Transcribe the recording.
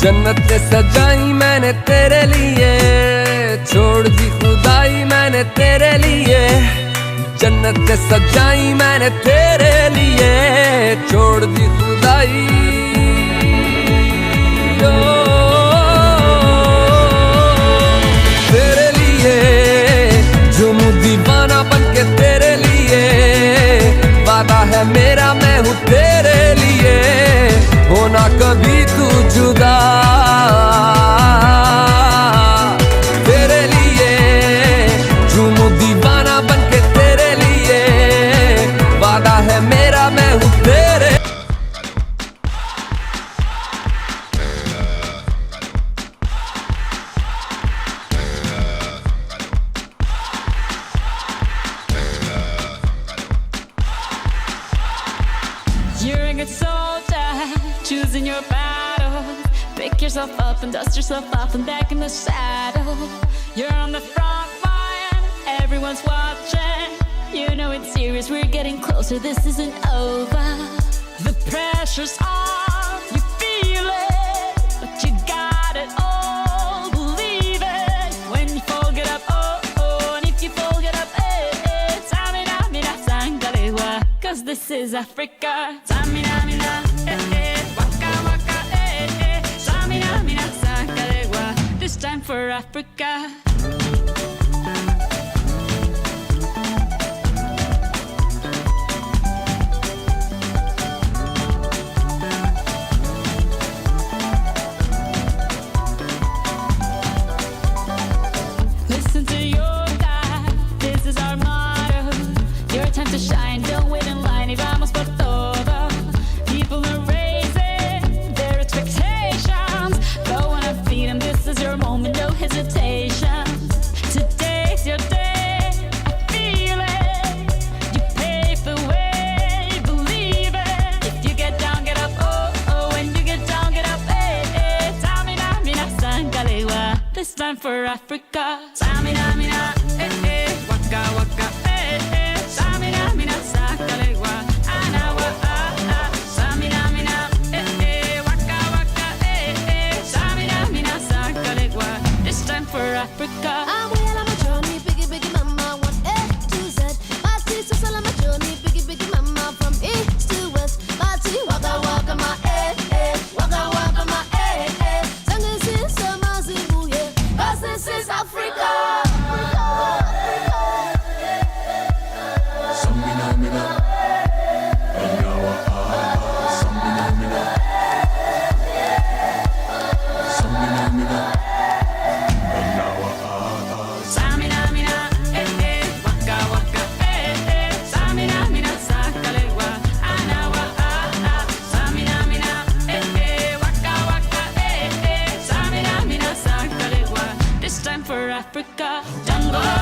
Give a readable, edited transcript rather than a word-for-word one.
जन्नत सजाई मैंने तेरे लिए, छोड़ दी खुदाई मैंने तेरे लिए। जन्नत सजाई मैंने तेरे लिए, छोड़ दी खुदाई। तेरे लिए झूमूं दीवाना बनके तेरे लिए, वादा है मेरा मैं हूँ तेरे लिए, होना कभी तू जुदा। तेरे लिए झूमूं दीवाना बनके तेरे लिए, वादा है मेरा मैं हूँ तेरे। You're a good soldier, choosing your battle. Pick yourself up and dust yourself off and back in the saddle. You're on the front line, everyone's watching. You know it's serious, we're getting closer, this isn't over. The pressure's on, you feel it, but you got it all, believe it. When you fold it up, oh, oh, and if you fold it up, eh, tamina, mina, sangalewa, 'cause this is Africa. Tamina, mina, waka, waka, tamina, mina, sangalewa, this time for Africa. Listen to your God, this is our motto. Your time to shine, don't wait in line, y vamos por todo. People are raising their expectations, go on and feed them, this is your moment, no hesitation. Today's your day, I feel it, you pave the way, believe it. If you get down, get up, oh, oh, when you get down, get up, eh, tamina, mina, sangalewa, this time for Africa. Tamina, mina, waka, waka, tamina, mina, sangalewa, anawa, tamina, mina, waka, waka, tamina, mina, sangalewa, this time for Africa. I'm well on my journey, biggie, biggie mama, 1 A to Z. My tea so on my journey, biggie, biggie mama, from east to west. My tea, waka, waka, my waka, waka, my Sing this is summer, Zimbabwe, 'cause this is Africa. Tamina, mina, waka, waka, tamina, mina, sangalewa, anawa, tamina, mina, waka, waka, tamina, mina, sangalewa, this time for Africa. Jungle.